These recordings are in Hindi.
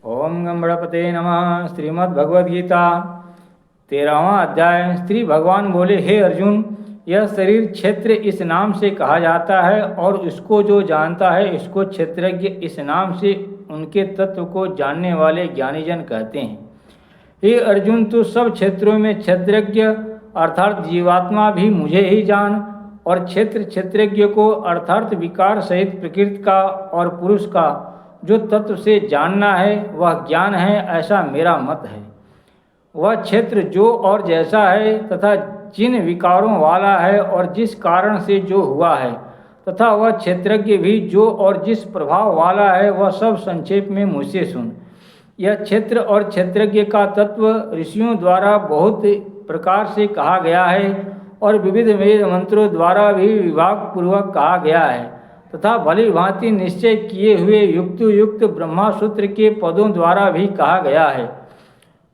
ओम गणपते नमः। श्रीमद्भगवद्गीता 13वां अध्याय। श्री भगवान बोले, हे अर्जुन, यह शरीर क्षेत्र इस नाम से कहा जाता है और इसको जो जानता है इसको क्षेत्रज्ञ इस नाम से उनके तत्व को जानने वाले ज्ञानीजन कहते हैं। हे अर्जुन, तू सब क्षेत्रों में क्षेत्रज्ञ अर्थात जीवात्मा भी मुझे ही जान, और क्षेत्रज्ञ को अर्थात विकार सहित प्रकृति का और पुरुष का जो तत्व से जानना है वह ज्ञान है, ऐसा मेरा मत है। वह क्षेत्र जो और जैसा है तथा जिन विकारों वाला है और जिस कारण से जो हुआ है, तथा वह क्षेत्रज्ञ भी जो और जिस प्रभाव वाला है, वह सब संक्षेप में मुझसे सुन। यह क्षेत्र और क्षेत्रज्ञ का तत्व ऋषियों द्वारा बहुत प्रकार से कहा गया है और विविध वेद मंत्रों द्वारा भी विभाग पूर्वक कहा गया है, तथा भली भांति निश्चय किए हुए युक्त ब्रह्मा सूत्र के पदों द्वारा भी कहा गया है।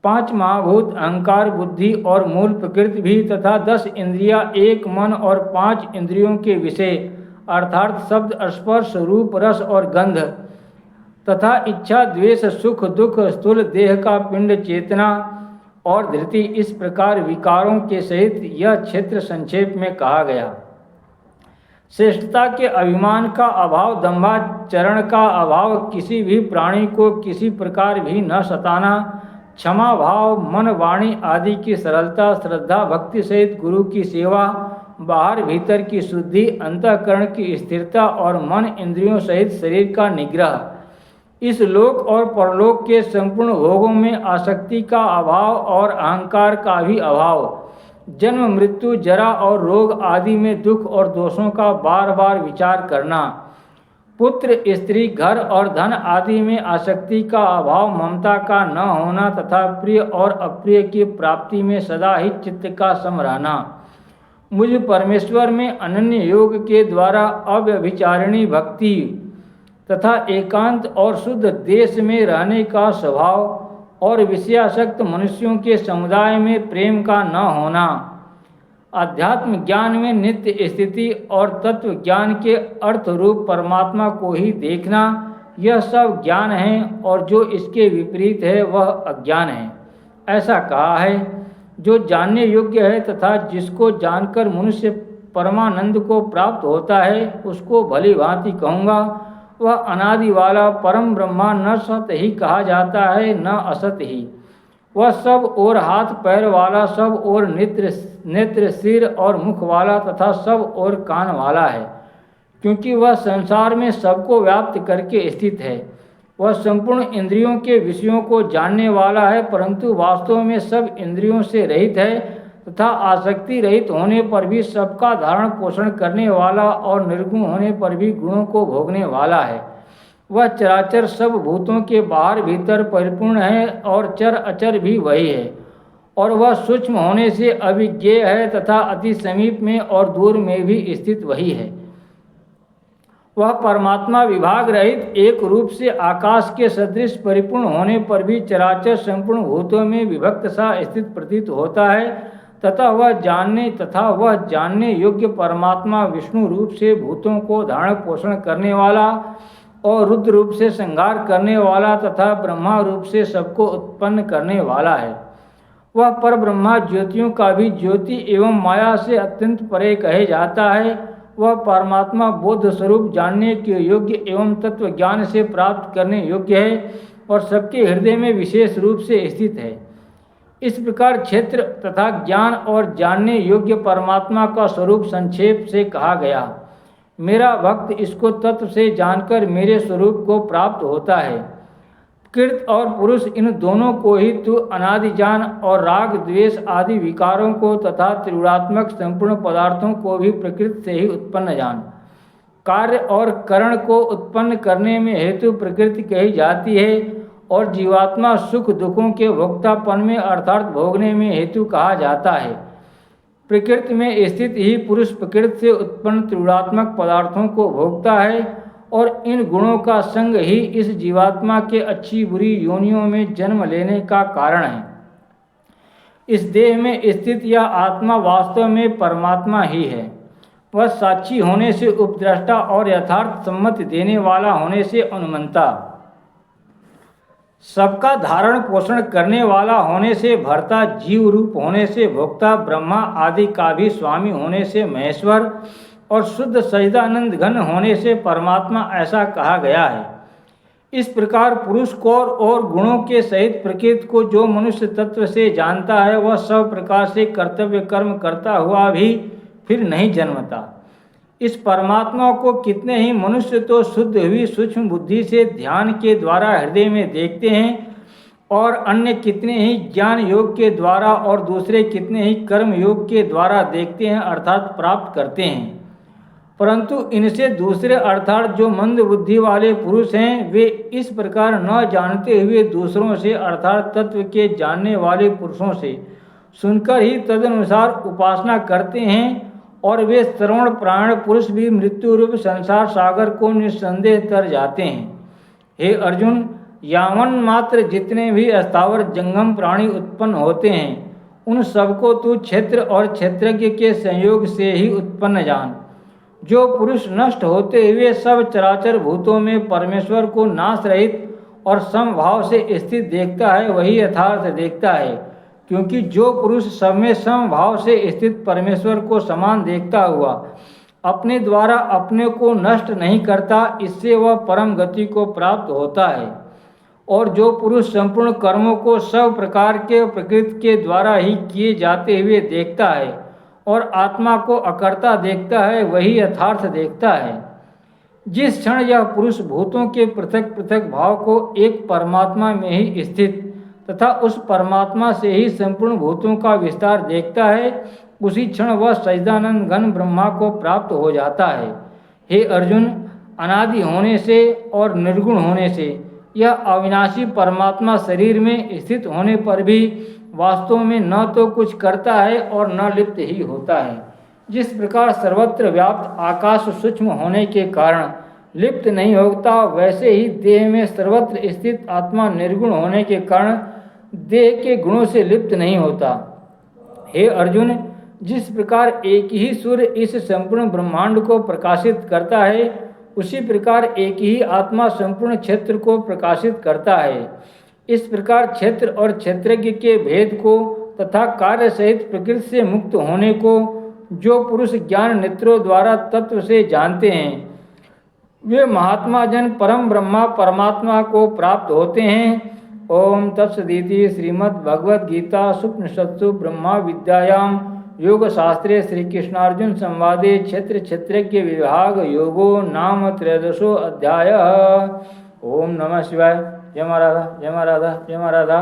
5 महाभूत अहंकार, बुद्धि और मूल प्रकृति भी, तथा 10 इंद्रियां, 1 मन और 5 इंद्रियों के विषय अर्थात शब्द, स्पर्श, रूप, रस और गंध, तथा इच्छा, द्वेष, सुख, दुख, स्थूल देह का पिंड, चेतना और धृति, इस प्रकार विकारों के सहित यह क्षेत्र संक्षेप में कहा गया। श्रेष्ठता के अभिमान का अभाव, दंभाचरण का अभाव, किसी भी प्राणी को किसी प्रकार भी न सताना, क्षमा भाव, मन, वाणी आदि की सरलता, श्रद्धा, भक्ति सहित गुरु की सेवा, बाहर भीतर की शुद्धि, अंतःकरण की स्थिरता और मन इंद्रियों सहित शरीर का निग्रह, इस लोक और परलोक के संपूर्ण भोगों में आसक्ति का अभाव और अहंकार का भी अभाव, जन्म, मृत्यु, जरा और रोग आदि में दुख और दोषों का बार बार विचार करना, पुत्र, स्त्री, घर और धन आदि में आसक्ति का अभाव, ममता का न होना तथा प्रिय और अप्रिय की प्राप्ति में सदा ही चित्त का सम रहना, मुझ परमेश्वर में अनन्य योग के द्वारा अव्यभिचारिणी भक्ति तथा एकांत और शुद्ध देश में रहने का स्वभाव, और विषयासक्त मनुष्यों के समुदाय में प्रेम का न होना, अध्यात्म ज्ञान में नित्य स्थिति और तत्व ज्ञान के अर्थ रूप परमात्मा को ही देखना, यह सब ज्ञान है, और जो इसके विपरीत है वह अज्ञान है, ऐसा कहा है। जो जानने योग्य है तथा जिसको जानकर मनुष्य परमानंद को प्राप्त होता है, उसको भली भांति कहूँगा। वह अनादि वाला परम ब्रह्मा न सत ही कहा जाता है न असत ही। वह सब और हाथ पैर वाला, सब और नेत्र, सिर और मुख वाला तथा सब और कान वाला है, क्योंकि वह संसार में सबको व्याप्त करके स्थित है। वह संपूर्ण इंद्रियों के विषयों को जानने वाला है, परंतु वास्तव में सब इंद्रियों से रहित है तथा आसक्ति रहित होने पर भी सबका धारण पोषण करने वाला और निर्गुण होने पर भी गुणों को भोगने वाला है। वह चराचर सब भूतों के बाहर भीतर परिपूर्ण है और चर अचर भी वही है, और वह सूक्ष्म होने से अविज्ञेय है तथा अति समीप में और दूर में भी स्थित वही है। वह परमात्मा विभाग रहित एक रूप से आकाश के सदृश परिपूर्ण होने पर भी चराचर संपूर्ण भूतों में विभक्त सा स्थित प्रतीत होता है, तथा वह जानने योग्य परमात्मा विष्णु रूप से भूतों को धारण पोषण करने वाला और रुद्र रूप से संहार करने वाला तथा ब्रह्मा रूप से सबको उत्पन्न करने वाला है। वह पर ब्रह्मा ज्योतियों का भी ज्योति एवं माया से अत्यंत परे कहे जाता है। वह परमात्मा बोध स्वरूप जानने के योग्य एवं तत्व ज्ञान से प्राप्त करने योग्य है और सबके हृदय में विशेष रूप से स्थित है। इस प्रकार क्षेत्र तथा ज्ञान और जानने योग्य परमात्मा का स्वरूप संक्षेप से कहा गया। मेरा भक्त इसको तत्व से जानकर मेरे स्वरूप को प्राप्त होता है। कृत और पुरुष इन दोनों को ही तू अनादि जान, और राग, द्वेष आदि विकारों को तथा त्रिगुणात्मक संपूर्ण पदार्थों को भी प्रकृति से ही उत्पन्न जान। कार्य और करण को उत्पन्न करने में हेतु प्रकृति कही जाती है, और जीवात्मा सुख दुखों के भोक्तापन में अर्थात भोगने में हेतु कहा जाता है। प्रकृति में स्थित ही पुरुष प्रकृति से उत्पन्न त्रिगुणात्मक पदार्थों को भोगता है, और इन गुणों का संग ही इस जीवात्मा के अच्छी बुरी योनियों में जन्म लेने का कारण है। इस देह में स्थित यह आत्मा वास्तव में परमात्मा ही है। वह साक्षी होने से उपद्रष्टा और यथार्थ सम्मति देने वाला होने से अनुमंता, सबका धारण पोषण करने वाला होने से भर्ता, जीव रूप होने से भोक्ता, ब्रह्मा आदि का भी स्वामी होने से महेश्वर और शुद्ध सच्चिदानंद घन होने से परमात्मा, ऐसा कहा गया है। इस प्रकार पुरुष को और गुणों के सहित प्रकृति को जो मनुष्य तत्व से जानता है, वह सब प्रकार से कर्तव्य कर्म करता हुआ भी फिर नहीं जन्मता। इस परमात्मा को कितने ही मनुष्य तो शुद्ध हुई सूक्ष्म बुद्धि से ध्यान के द्वारा हृदय में देखते हैं, और अन्य कितने ही ज्ञान योग के द्वारा और दूसरे कितने ही कर्म योग के द्वारा देखते हैं, अर्थात प्राप्त करते हैं। परंतु इनसे दूसरे अर्थात जो मंद बुद्धि वाले पुरुष हैं, वे इस प्रकार न जानते हुए दूसरों से अर्थात तत्व के जानने वाले पुरुषों से सुनकर ही तदनुसार उपासना करते हैं, और वे श्रवण प्राण पुरुष भी मृत्यु रूप संसार सागर को निस्संदेह तर जाते हैं। हे अर्जुन, यावन मात्र जितने भी स्थावर जंगम प्राणी उत्पन्न होते हैं, उन सबको तू क्षेत्र और क्षेत्रज्ञ के संयोग से ही उत्पन्न जान। जो पुरुष नष्ट होते हुए सब चराचर भूतों में परमेश्वर को नाश रहित और समभाव से स्थित देखता है, वही यथार्थ देखता है। क्योंकि जो पुरुष सब में समभाव से स्थित परमेश्वर को समान देखता हुआ अपने द्वारा अपने को नष्ट नहीं करता, इससे वह परम गति को प्राप्त होता है। और जो पुरुष संपूर्ण कर्मों को सब प्रकार के प्रकृति के द्वारा ही किए जाते हुए देखता है और आत्मा को अकर्ता देखता है, वही यथार्थ देखता है। जिस क्षण यह पुरुष भूतों के पृथक पृथक भाव को एक परमात्मा में ही स्थित तथा उस परमात्मा से ही संपूर्ण भूतों का विस्तार देखता है, उसी क्षण वह सच्चिदानंद घन ब्रह्मा को प्राप्त हो जाता है। हे अर्जुन, अनादि होने से और निर्गुण होने से यह अविनाशी परमात्मा शरीर में स्थित होने पर भी वास्तव में न तो कुछ करता है और न लिप्त ही होता है। जिस प्रकार सर्वत्र व्याप्त आकाश सूक्ष्म होने के कारण लिप्त नहीं होता, वैसे ही देह में सर्वत्र स्थित आत्मा निर्गुण होने के कारण देह के गुणों से लिप्त नहीं होता। हे अर्जुन, जिस प्रकार एक ही सूर्य इस संपूर्ण ब्रह्मांड को प्रकाशित करता है, उसी प्रकार एक ही आत्मा संपूर्ण क्षेत्र को प्रकाशित करता है। इस प्रकार क्षेत्र और क्षेत्रज्ञ के भेद को तथा कार्य सहित प्रकृति से मुक्त होने को जो पुरुष ज्ञान नेत्रों द्वारा तत्व से जानते हैं, वे महात्मा जन परम ब्रह्मा परमात्मा को प्राप्त होते हैं। ओम तत्सदिति श्रीमद्भगवद्गीता सुपनिषत्सु ब्रह्मा विद्यायां योग शास्त्रे श्री कृष्णार्जुन संवादे क्षेत्र क्षेत्रज्ञ विभाग योगो नाम 13 अध्याय। ओम नमः शिवाय। जय मां राधा, जय मां राधा, जय मां राधा।